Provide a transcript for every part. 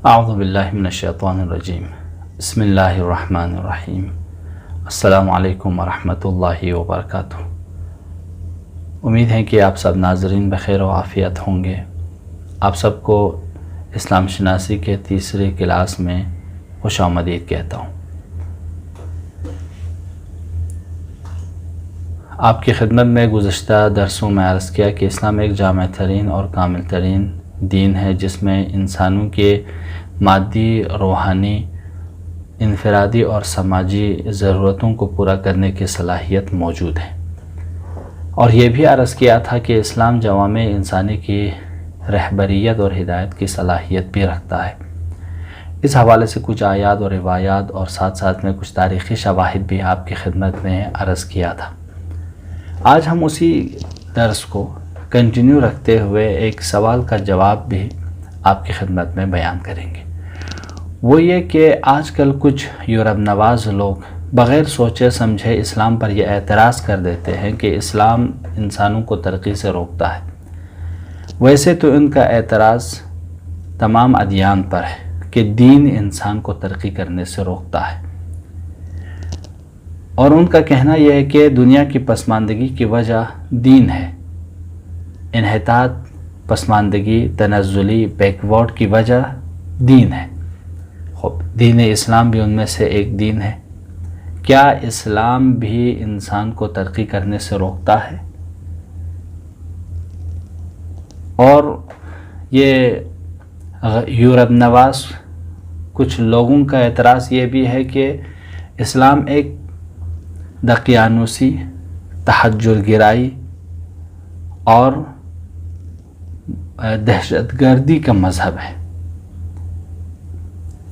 اعوذ باللہ من الشیطان الرجیم بسم اللہ الرحمن الرحیم السلام علیکم ورحمۃ اللہ وبرکاتہ۔ امید ہے کہ آپ سب ناظرین بخیر و عافیت ہوں گے۔ آپ سب کو اسلام شناسی کے تیسری کلاس میں خوش آمدید کہتا ہوں۔ آپ کی خدمت میں گزشتہ درسوں میں عرض کیا کہ اسلام ایک جامع ترین اور کامل ترین دین ہے، جس میں انسانوں کے مادی، روحانی، انفرادی اور سماجی ضرورتوں کو پورا کرنے کی صلاحیت موجود ہے۔ اور یہ بھی عرض کیا تھا کہ اسلام جوامع انسانی کی رہبریت اور ہدایت کی صلاحیت بھی رکھتا ہے۔ اس حوالے سے کچھ آیات اور روایات اور ساتھ ساتھ میں کچھ تاریخی شواہد بھی آپ کی خدمت میں عرض کیا تھا۔ آج ہم اسی درس کو کنٹینیو رکھتے ہوئے ایک سوال کا جواب بھی آپ کی خدمت میں بیان کریں گے۔ وہ یہ کہ آج کل کچھ یورپ نواز لوگ بغیر سوچے سمجھے اسلام پر یہ اعتراض کر دیتے ہیں کہ اسلام انسانوں کو ترقی سے روکتا ہے۔ ویسے تو ان کا اعتراض تمام ادیان پر ہے کہ دین انسان کو ترقی کرنے سے روکتا ہے، اور ان کا کہنا یہ ہے کہ دنیا کی پسماندگی کی وجہ دین ہے، انحطاط، پسماندگی، تنزلی، بیکورڈ کی وجہ دین ہے۔ خب دین اسلام بھی ان میں سے ایک دین ہے۔ کیا اسلام بھی انسان کو ترقی کرنے سے روکتا ہے؟ اور یہ یورپ نواز کچھ لوگوں کا اعتراض یہ بھی ہے کہ اسلام ایک دقیانوسی، تحجر گرائی اور دہشت گردی کا مذہب ہے۔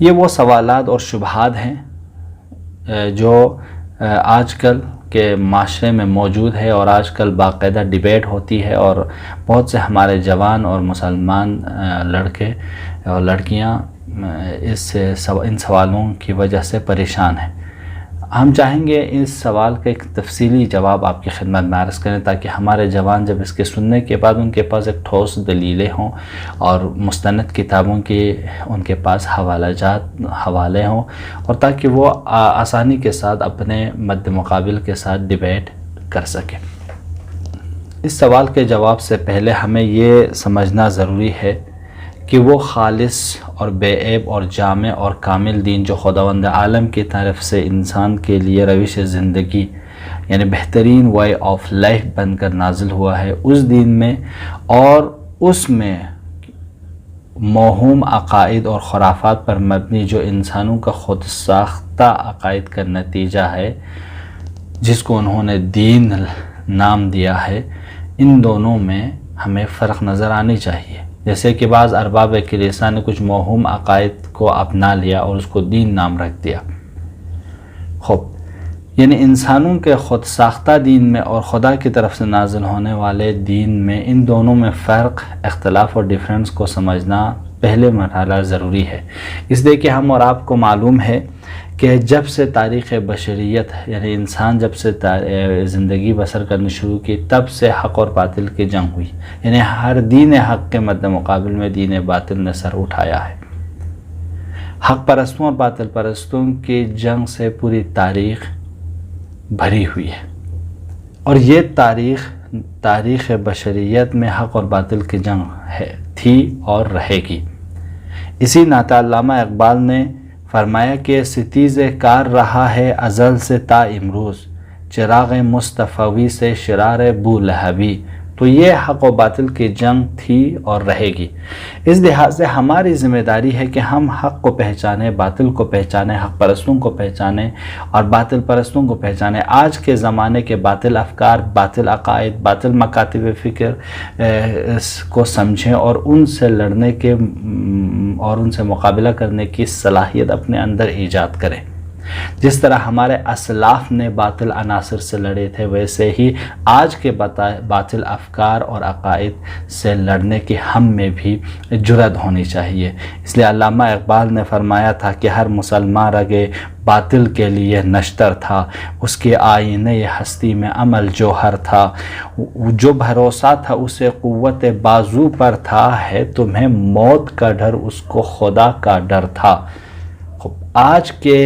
یہ وہ سوالات اور شبہات ہیں جو آج کل کے معاشرے میں موجود ہے، اور آج کل باقاعدہ ڈیبیٹ ہوتی ہے، اور بہت سے ہمارے جوان اور مسلمان لڑکے اور لڑکیاں ان سوالوں کی وجہ سے پریشان ہیں۔ ہم چاہیں گے اس سوال کا ایک تفصیلی جواب آپ کی خدمت میں عرض کریں، تاکہ ہمارے جوان جب اس کے سننے کے بعد ان کے پاس ایک ٹھوس دلیلیں ہوں اور مستند کتابوں کی ان کے پاس حوالے ہوں، اور تاکہ وہ آسانی کے ساتھ اپنے مد مقابل کے ساتھ ڈیبیٹ کر سکیں۔ اس سوال کے جواب سے پہلے ہمیں یہ سمجھنا ضروری ہے کہ وہ خالص اور بے عیب اور جامع اور کامل دین جو خداوند عالم کی طرف سے انسان کے لیے روش زندگی یعنی بہترین وے آف لائف بن کر نازل ہوا ہے، اس دین میں اور اس میں موہوم عقائد اور خرافات پر مبنی جو انسانوں کا خود ساختہ عقائد کا نتیجہ ہے، جس کو انہوں نے دین نام دیا ہے، ان دونوں میں ہمیں فرق نظر آنی چاہیے۔ جیسے کہ بعض ارباب کلیسا نے کچھ موہوم عقائد کو اپنا لیا اور اس کو دین نام رکھ دیا۔ خب یعنی انسانوں کے خود ساختہ دین میں اور خدا کی طرف سے نازل ہونے والے دین میں، ان دونوں میں فرق، اختلاف اور ڈیفرنس کو سمجھنا پہلے مرحلہ ضروری ہے۔ اس لیے کہ ہم اور آپ کو معلوم ہے کہ جب سے تاریخ بشریت یعنی انسان جب سے زندگی بسر کرنی شروع کی، تب سے حق اور باطل کی جنگ ہوئی، یعنی ہر دین حق کے مد مقابل میں دین باطل نے سر اٹھایا ہے۔ حق پرستوں اور باطل پرستوں کی جنگ سے پوری تاریخ بھری ہوئی ہے، اور یہ تاریخ بشریت میں حق اور باطل کی جنگ تھی اور رہے گی۔ اسی ناطہ علامہ اقبال نے فرمایا کہ ستیز کار رہا ہے ازل سے تا امروز، چراغ مصطفی سے شرار بولہبی۔ تو یہ حق و باطل کی جنگ تھی اور رہے گی۔ اس لحاظ سے ہماری ذمہ داری ہے کہ ہم حق کو پہچانیں، باطل کو پہچانیں، حق پرستوں کو پہچانیں اور باطل پرستوں کو پہچانیں۔ آج کے زمانے کے باطل افکار، باطل عقائد، باطل مکاتب فکر کو سمجھیں اور ان سے لڑنے کے اور ان سے مقابلہ کرنے کی صلاحیت اپنے اندر ایجاد کریں۔ جس طرح ہمارے اسلاف نے باطل عناصر سے لڑے تھے، ویسے ہی آج کے باطل افکار اور عقائد سے لڑنے کی ہم میں بھی جرأت ہونی چاہیے۔ اس لیے علامہ اقبال نے فرمایا تھا کہ ہر مسلمان رگے باطل کے لیے نشتر تھا، اس کے آئینے ہستی میں عمل جوہر تھا، جو بھروسہ تھا اسے قوت بازو پر تھا، ہے تمہیں موت کا ڈر اس کو خدا کا ڈر تھا۔ آج کے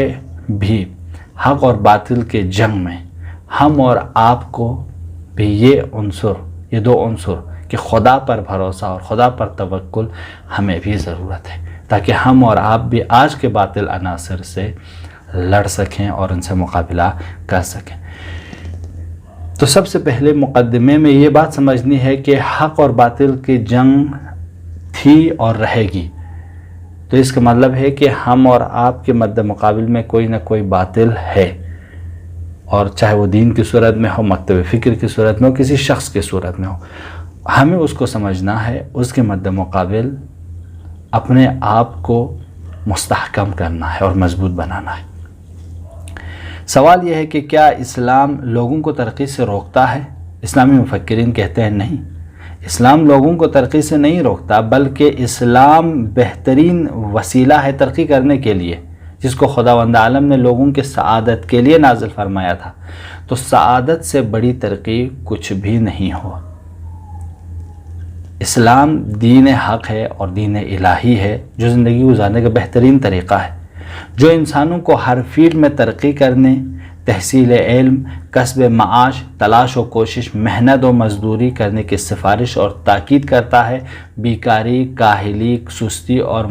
بھی حق اور باطل کے جنگ میں ہم اور آپ کو بھی یہ دو عنصر کہ خدا پر بھروسہ اور خدا پر توکل ہمیں بھی ضرورت ہے، تاکہ ہم اور آپ بھی آج کے باطل عناصر سے لڑ سکیں اور ان سے مقابلہ کر سکیں۔ تو سب سے پہلے مقدمے میں یہ بات سمجھنی ہے کہ حق اور باطل کی جنگ تھی اور رہے گی، تو اس کا مطلب ہے کہ ہم اور آپ کے مد مقابل میں کوئی نہ کوئی باطل ہے، اور چاہے وہ دین کی صورت میں ہو، مکتب فکر کی صورت میں ہو، کسی شخص کی صورت میں ہو، ہمیں اس کو سمجھنا ہے، اس کے مد مقابل اپنے آپ کو مستحکم کرنا ہے اور مضبوط بنانا ہے۔ سوال یہ ہے کہ کیا اسلام لوگوں کو ترقی سے روکتا ہے؟ اسلامی مفکرین کہتے ہیں نہیں، اسلام لوگوں کو ترقی سے نہیں روکتا، بلکہ اسلام بہترین وسیلہ ہے ترقی کرنے کے لیے، جس کو خداوند عالم نے لوگوں کے سعادت کے لیے نازل فرمایا تھا۔ تو سعادت سے بڑی ترقی کچھ بھی نہیں ہو۔ اسلام دین حق ہے اور دین الہی ہے، جو زندگی گزارنے کا بہترین طریقہ ہے، جو انسانوں کو ہر فیلڈ میں ترقی کرنے، تحصیل علم، کسب معاش، تلاش و کوشش، محنت و مزدوری کرنے کی سفارش اور تاکید کرتا ہے، بیکاری، کاہلی، سستی اور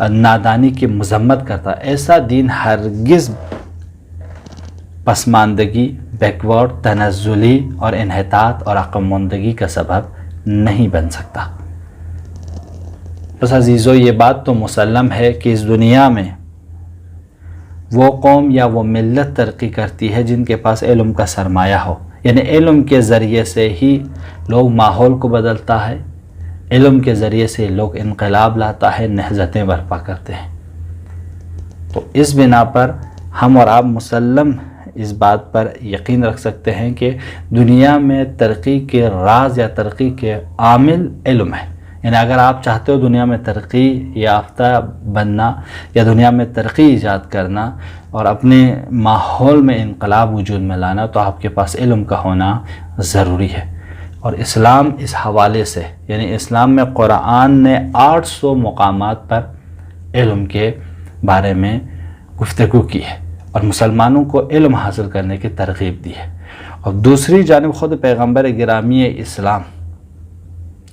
نادانی کی مذمت کرتا ہے۔ ایسا دین ہرگز پسماندگی، بیکورڈ، تنزلی اور انحطاط اور عقب ماندگی کا سبب نہیں بن سکتا۔ بس عزیزو، یہ بات تو مسلم ہے کہ اس دنیا میں وہ قوم یا وہ ملت ترقی کرتی ہے جن کے پاس علم کا سرمایہ ہو، یعنی علم کے ذریعے سے ہی لوگ ماحول کو بدلتا ہے، علم کے ذریعے سے لوگ انقلاب لاتا ہے، نہضتیں برپا کرتے ہیں۔ تو اس بنا پر ہم اور آپ مسلم اس بات پر یقین رکھ سکتے ہیں کہ دنیا میں ترقی کے راز یا ترقی کے عامل علم ہے۔ یعنی اگر آپ چاہتے ہو دنیا میں ترقی یافتہ بننا یا دنیا میں ترقی ایجاد کرنا اور اپنے ماحول میں انقلاب وجود میں لانا، تو آپ کے پاس علم کا ہونا ضروری ہے۔ اور اسلام اس حوالے سے، یعنی اسلام میں قرآن نے 800 مقامات پر علم کے بارے میں گفتگو کی ہے اور مسلمانوں کو علم حاصل کرنے کی ترغیب دی ہے۔ اور دوسری جانب خود پیغمبر گرامی اسلام،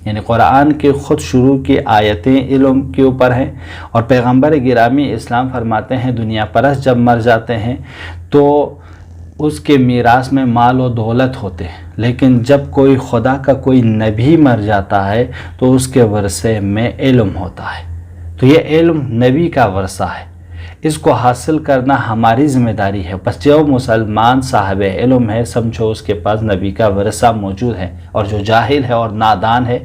یعنی قرآن کے خود شروع کی آیتیں علم کے اوپر ہیں، اور پیغمبر گرامی اسلام فرماتے ہیں دنیا پرست جب مر جاتے ہیں تو اس کے میراث میں مال و دولت ہوتے ہیں، لیکن جب کوئی خدا کا کوئی نبی مر جاتا ہے تو اس کے ورثے میں علم ہوتا ہے۔ تو یہ علم نبی کا ورثہ ہے، اس کو حاصل کرنا ہماری ذمہ داری ہے۔ بس جو مسلمان صاحب علم ہے، سمجھو اس کے پاس نبی کا ورثہ موجود ہے، اور جو جاہل ہے اور نادان ہے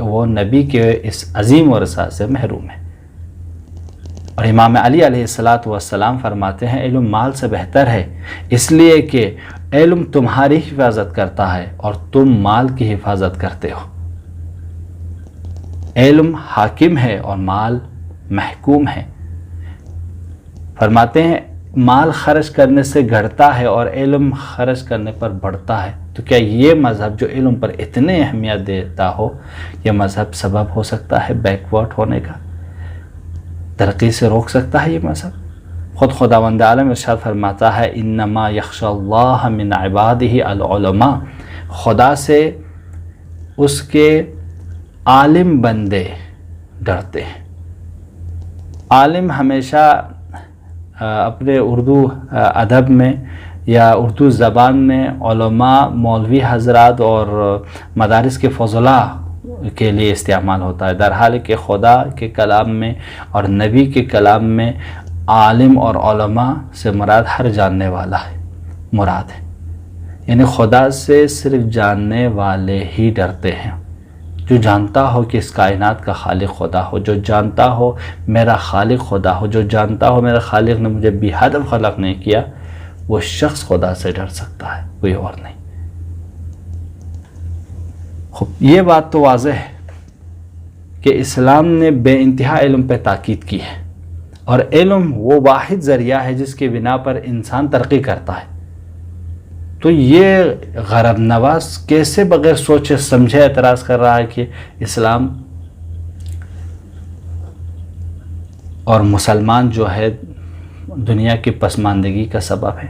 وہ نبی کے اس عظیم ورثہ سے محروم ہے۔ اور امام علی علیہ السلام فرماتے ہیں علم مال سے بہتر ہے، اس لیے کہ علم تمہاری حفاظت کرتا ہے اور تم مال کی حفاظت کرتے ہو۔ علم حاکم ہے اور مال محکوم ہے۔ فرماتے ہیں مال خرچ کرنے سے گھٹتا ہے اور علم خرچ کرنے پر بڑھتا ہے۔ تو کیا یہ مذہب جو علم پر اتنے اہمیت دیتا ہو، یہ مذہب سبب ہو سکتا ہے بیکورڈ ہونے کا؟ ترقی سے روک سکتا ہے یہ مذہب؟ خود خداوند عالم ارشاد فرماتا ہے انما یخشی اللہ من عبادہ العلماء، خدا سے اس کے عالم بندے ڈرتے ہیں۔ عالم ہمیشہ اپنے اردو ادب میں یا اردو زبان میں علماء، مولوی حضرات اور مدارس کے فضلاء کے لیے استعمال ہوتا ہے، در حال کہ خدا کے کلام میں اور نبی کے کلام میں عالم اور علماء سے مراد ہر جاننے والا ہے مراد ہے، یعنی خدا سے صرف جاننے والے ہی ڈرتے ہیں، جو جانتا ہو کہ اس کائنات کا خالق خدا ہو، جو جانتا ہو میرا خالق خدا ہو، جو جانتا ہو میرا خالق نے مجھے بے ہدف خلق نہیں کیا، وہ شخص خدا سے ڈر سکتا ہے، کوئی اور نہیں۔ یہ بات تو واضح ہے کہ اسلام نے بے انتہا علم پہ تاکید کی ہے، اور علم وہ واحد ذریعہ ہے جس کے بنا پر انسان ترقی کرتا ہے۔ تو یہ غرب نواز کیسے بغیر سوچے سمجھے اعتراض کر رہا ہے کہ اسلام اور مسلمان جو ہے دنیا کی پسماندگی کا سبب ہے؟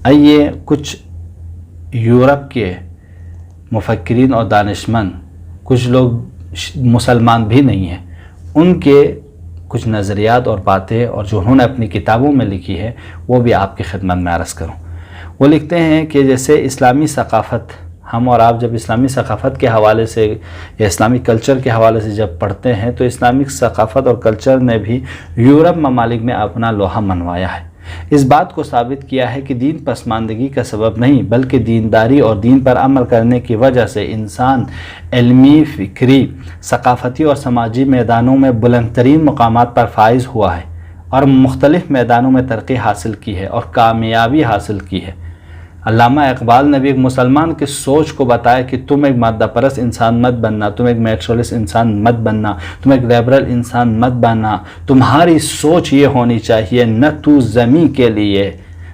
آئیے کچھ یورپ کے مفکرین اور دانشمند، کچھ لوگ مسلمان بھی نہیں ہیں، ان کے کچھ نظریات اور باتیں اور جو انہوں نے اپنی کتابوں میں لکھی ہے وہ بھی آپ کی خدمت میں عرض کروں۔ وہ لکھتے ہیں کہ جیسے اسلامی ثقافت، ہم اور آپ جب اسلامی ثقافت کے حوالے سے یا اسلامی کلچر کے حوالے سے جب پڑھتے ہیں تو اسلامک ثقافت اور کلچر نے بھی یورپ ممالک میں اپنا لوہا منوایا ہے۔ اس بات کو ثابت کیا ہے کہ دین پسماندگی کا سبب نہیں بلکہ دینداری اور دین پر عمل کرنے کی وجہ سے انسان علمی، فکری، ثقافتی اور سماجی میدانوں میں بلند ترین مقامات پر فائز ہوا ہے اور مختلف میدانوں میں ترقی حاصل کی ہے اور کامیابی حاصل کی ہے۔ علامہ اقبال نے بھی ایک مسلمان کی سوچ کو بتایا کہ تم ایک مادہ پرست انسان مت بننا، تم ایک میٹرولسٹ انسان مت بننا، تم ایک لیبرل انسان مت بننا، تمہاری سوچ یہ ہونی چاہیے نہ تو زمین کے لیے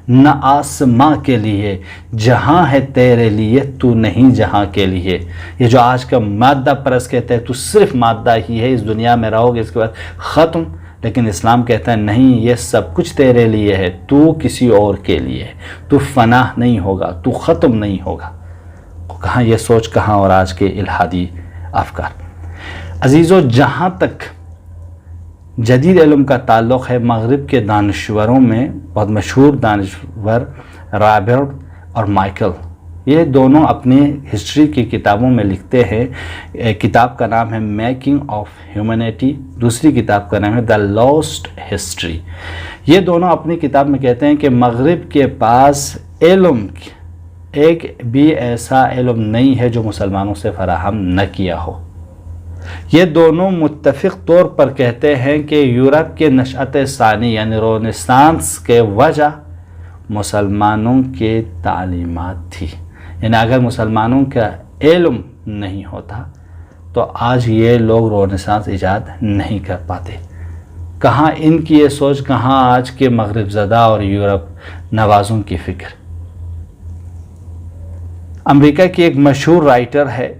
نہ آسماں کے لیے، جہاں ہے تیرے لیے تو نہیں جہاں کے لیے۔ یہ جو آج کا مادہ پرست کہتے ہیں تو صرف مادہ ہی ہے، اس دنیا میں رہو گے اس کے بعد ختم، لیکن اسلام کہتا ہے نہیں، یہ سب کچھ تیرے لیے ہے، تو کسی اور کے لیے ہے، تو فنا نہیں ہوگا، تو ختم نہیں ہوگا۔ کہاں یہ سوچ، کہاں اور آج کے الہادی افکار۔ عزیزو، جہاں تک جدید علم کا تعلق ہے، مغرب کے دانشوروں میں بہت مشہور دانشور رابرٹ اور مائیکل، یہ دونوں اپنی ہسٹری کی کتابوں میں لکھتے ہیں۔ کتاب کا نام ہے میکنگ آف ہیومینٹی، دوسری کتاب کا نام ہے دا لاسٹ ہسٹری۔ یہ دونوں اپنی کتاب میں کہتے ہیں کہ مغرب کے پاس علم، ایک بھی ایسا علم نہیں ہے جو مسلمانوں سے فراہم نہ کیا ہو۔ یہ دونوں متفق طور پر کہتے ہیں کہ یورپ کے نشأت ثانی یعنی رونیسانس کے وجہ مسلمانوں کے تعلیمات تھی، یعنی اگر مسلمانوں کا علم نہیں ہوتا تو آج یہ لوگ رونیسانس ایجاد نہیں کر پاتے۔ کہاں ان کی یہ سوچ، کہاں آج کے مغرب زدہ اور یورپ نوازوں کی فکر۔ امریکہ کی ایک مشہور رائٹر ہے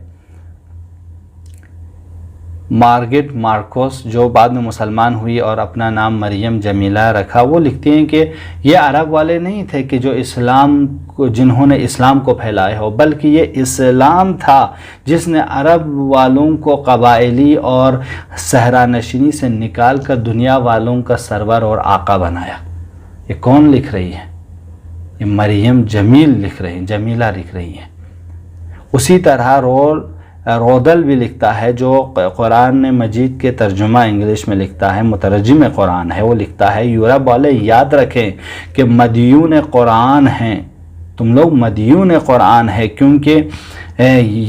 مارگریٹ مارکوس، جو بعد میں مسلمان ہوئی اور اپنا نام مریم جمیلہ رکھا، وہ لکھتی ہیں کہ یہ عرب والے نہیں تھے کہ جو جنہوں نے اسلام کو پھیلایا ہو، بلکہ یہ اسلام تھا جس نے عرب والوں کو قبائلی اور صحرا نشینی سے نکال کر دنیا والوں کا سرور اور آقا بنایا۔ یہ کون لکھ رہی ہے؟ یہ مریم جمیل لکھ رہی ہیں، جمیلہ لکھ رہی ہیں۔ اسی طرح رودل بھی لکھتا ہے، جو قرآن مجید کے ترجمہ انگلش میں لکھتا ہے، مترجم قرآن ہے، وہ لکھتا ہے یورپ والے یاد رکھیں کہ مدیون قرآن ہیں، تم لوگ مدیون قرآن ہے، کیونکہ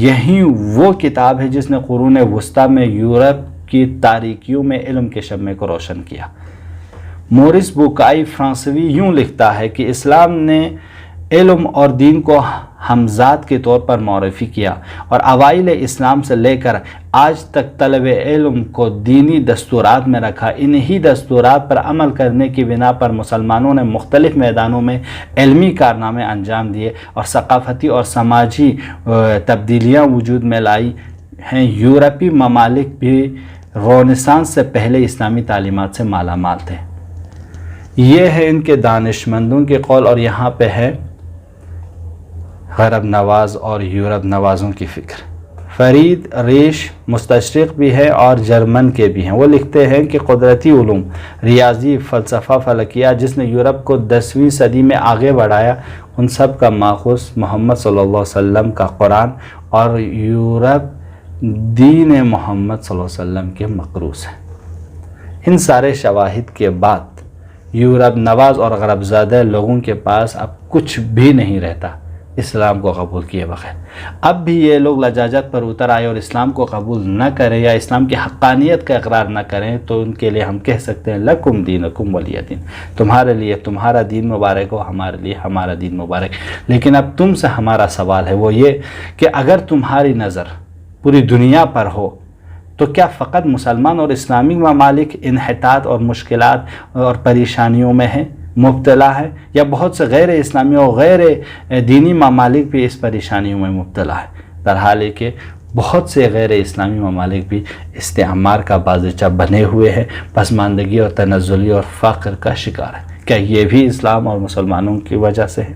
یہی وہ کتاب ہے جس نے قرون وسطیٰ میں یورپ کی تاریکیوں میں علم کے شمع کو روشن کیا۔ مورس بوکائی فرانسوی یوں لکھتا ہے کہ اسلام نے علم اور دین کو ہمزاد کے طور پر معرفی کیا اور اوائل اسلام سے لے کر آج تک طلب علم کو دینی دستورات میں رکھا۔ انہی دستورات پر عمل کرنے کی بنا پر مسلمانوں نے مختلف میدانوں میں علمی کارنامے انجام دیے اور ثقافتی اور سماجی تبدیلیاں وجود میں لائی ہیں۔ یورپی ممالک بھی رونیسانس سے پہلے اسلامی تعلیمات سے مالا مال تھے۔ یہ ہے ان کے دانشمندوں کے قول، اور یہاں پہ ہے غرب نواز اور یورپ نوازوں کی فکر۔ فرید ریش مستشرق بھی ہے اور جرمن کے بھی ہیں۔ وہ لکھتے ہیں کہ قدرتی علوم، ریاضی، فلسفہ، فلکیات جس نے یورپ کو 10ویں صدی میں آگے بڑھایا، ان سب کا ماخوذ محمد صلی اللہ علیہ وسلم کا قرآن اور یورپ دین محمد صلی اللہ علیہ وسلم کے مقروض ہے۔ ان سارے شواہد کے بعد یورپ نواز اور غرب زدہ لوگوں کے پاس اب کچھ بھی نہیں رہتا اسلام کو قبول کیے بغیر۔ اب بھی یہ لوگ لجاجت پر اتر آئے اور اسلام کو قبول نہ کریں یا اسلام کی حقانیت کا اقرار نہ کریں تو ان کے لیے ہم کہہ سکتے ہیں لکم دینکم ولی دین، تمہارے لیے تمہارا دین مبارک ہو، ہمارے لیے ہمارا دین مبارک۔ لیکن اب تم سے ہمارا سوال ہے وہ یہ کہ اگر تمہاری نظر پوری دنیا پر ہو تو کیا فقط مسلمان اور اسلامی ممالک انحطاط اور مشکلات اور پریشانیوں میں ہیں، مبتلا ہے، یا بہت سے غیر اسلامی اور غیر دینی ممالک بھی اس پریشانیوں میں مبتلا ہے؟ در حال ہے کہ بہت سے غیر اسلامی ممالک بھی استعمار کا بازیچہ بنے ہوئے ہیں، پسماندگی اور تنزلی اور فقر کا شکار ہے۔ کیا یہ بھی اسلام اور مسلمانوں کی وجہ سے ہے؟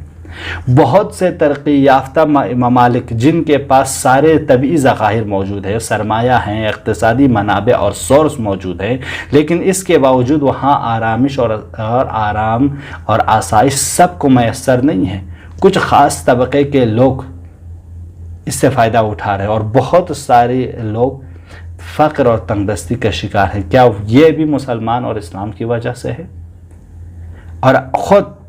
بہت سے ترقی یافتہ ممالک جن کے پاس سارے طبعی ذخائر موجود ہیں، سرمایہ ہیں، اقتصادی منابع اور سورس موجود ہیں، لیکن اس کے باوجود وہاں آرامش اور آرام اور آسائش سب کو میسر نہیں ہے۔ کچھ خاص طبقے کے لوگ اس سے فائدہ اٹھا رہے ہیں اور بہت سارے لوگ فقر اور تنگدستی کا شکار ہیں۔ کیا یہ بھی مسلمان اور اسلام کی وجہ سے ہے؟ اور خود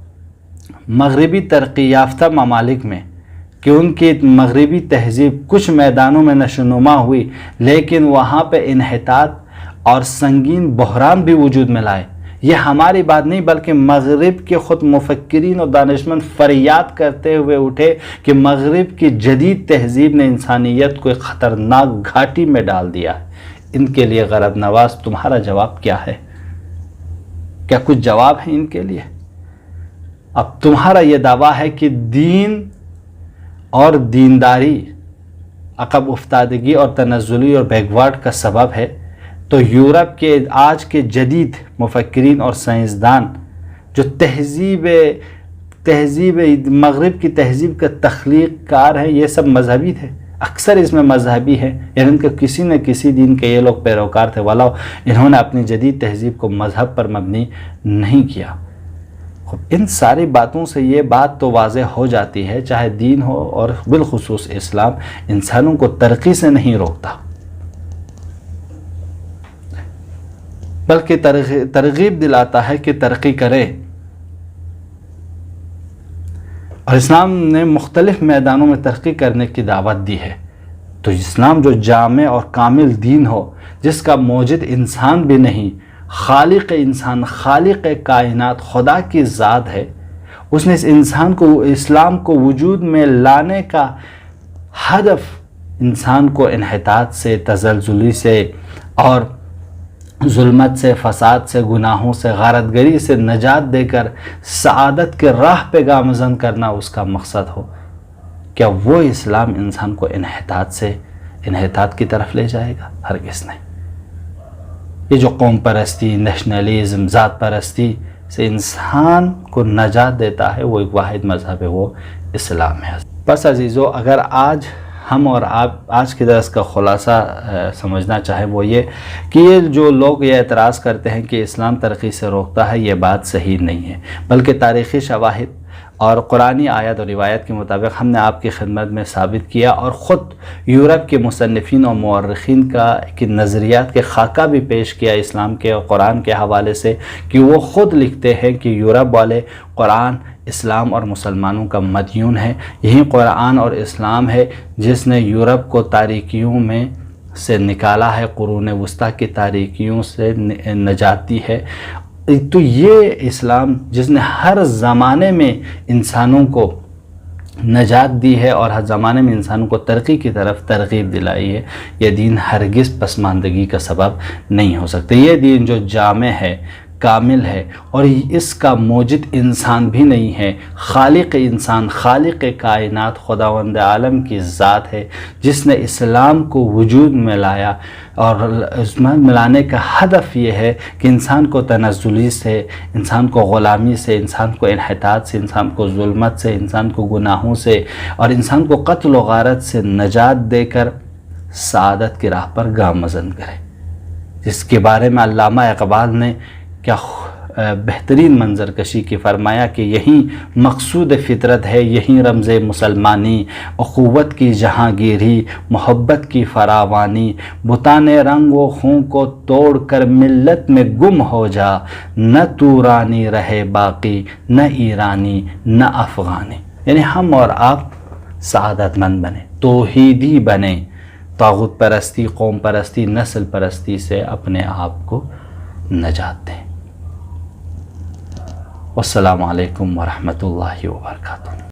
مغربی ترقی یافتہ ممالک میں کہ ان کی مغربی تہذیب کچھ میدانوں میں نشوونما ہوئی، لیکن وہاں پہ انحطاط اور سنگین بحران بھی وجود میں لائے۔ یہ ہماری بات نہیں بلکہ مغرب کے خود مفکرین اور دانشمند فریاد کرتے ہوئے اٹھے کہ مغرب کی جدید تہذیب نے انسانیت کو ایک خطرناک گھاٹی میں ڈال دیا ہے۔ ان کے لیے غرض نواز تمہارا جواب کیا ہے؟ کیا کچھ جواب ہے ان کے لیے؟ اب تمہارا یہ دعویٰ ہے کہ دین اور دینداری عقب افتادگی اور تنزلی اور بیکورڈ کا سبب ہے، تو یورپ کے آج کے جدید مفکرین اور سائنسدان جو تہذیب مغرب کی تہذیب کا تخلیق کار ہیں، یہ سب مذہبی تھے، اکثر اس میں مذہبی ہے، یعنی ان کے کسی نہ کسی دین کے یہ لوگ پیروکار تھے، ولا انہوں نے اپنی جدید تہذیب کو مذہب پر مبنی نہیں کیا۔ ان ساری باتوں سے یہ بات تو واضح ہو جاتی ہے، چاہے دین ہو اور بالخصوص اسلام انسانوں کو ترقی سے نہیں روکتا، بلکہ ترغیب دلاتا ہے کہ ترقی کرے۔ اور اسلام نے مختلف میدانوں میں ترقی کرنے کی دعوت دی ہے۔ تو اسلام جو جامع اور کامل دین ہو، جس کا موجد انسان بھی نہیں، خالق انسان، خالق کائنات، خدا کی ذات ہے، اس نے اس انسان کو، اسلام کو وجود میں لانے کا ہدف انسان کو انحطاط سے، تزلزلی سے اور ظلمت سے، فساد سے، گناہوں سے، غارت گری سے نجات دے کر سعادت کے راہ پہ گامزن کرنا اس کا مقصد ہو۔ کیا وہ اسلام انسان کو انحطاط کی طرف لے جائے گا؟ ہرگز نہیں۔ یہ جو قوم پرستی، نیشنلزم، ذات پرستی سے انسان کو نجات دیتا ہے، وہ ایک واحد مذہب ہے، وہ اسلام ہے۔ بس عزیزو، اگر آج ہم اور آپ آج کے درس کا خلاصہ سمجھنا چاہیں وہ یہ کہ یہ جو لوگ یہ اعتراض کرتے ہیں کہ اسلام ترقی سے روکتا ہے، یہ بات صحیح نہیں ہے، بلکہ تاریخی شواہد اور قرآنی آیات اور روایت کے مطابق ہم نے آپ کی خدمت میں ثابت کیا، اور خود یورپ کے مصنفین اور مورخین کی نظریات کے خاکہ بھی پیش کیا اسلام کے اور قرآن کے حوالے سے، کہ وہ خود لکھتے ہیں کہ یورپ والے قرآن اسلام اور مسلمانوں کا مدیون ہے۔ یہی قرآن اور اسلام ہے جس نے یورپ کو تاریکیوں میں سے نکالا ہے، قرون وسطیٰ کی تاریکیوں سے نجات دی ہے۔ تو یہ اسلام جس نے ہر زمانے میں انسانوں کو نجات دی ہے اور ہر زمانے میں انسانوں کو ترقی کی طرف ترغیب دلائی ہے، یہ دین ہرگز پسماندگی کا سبب نہیں ہو سکتا۔ یہ دین جو جامع ہے، کامل ہے، اور اس کا موجد انسان بھی نہیں ہے، خالق انسان، خالق کائنات، خداوند عالم کی ذات ہے، جس نے اسلام کو وجود میں لایا، اور اس میں ملانے کا ہدف یہ ہے کہ انسان کو تنزلی سے، انسان کو غلامی سے، انسان کو انحطاط سے، انسان کو ظلمت سے، انسان کو گناہوں سے اور انسان کو قتل و غارت سے نجات دے کر سعادت کی راہ پر گامزن کرے، جس کے بارے میں علامہ اقبال نے کیا بہترین منظر کشی کی فرمایا کہ یہی مقصود فطرت ہے، یہی رمز مسلمانی، اخوت کی جہانگیری، محبت کی فراوانی، بتان رنگ و خوں کو توڑ کر ملت میں گم ہو جا، نہ تورانی رہے باقی، نہ ایرانی، نہ افغانی۔ یعنی ہم اور آپ سعادت مند بنے، توحیدی بنے، طاغوت پرستی، قوم پرستی، نسل پرستی سے اپنے آپ کو نجات دیں۔ والسلام علیکم ورحمۃ اللہ وبرکاتہ۔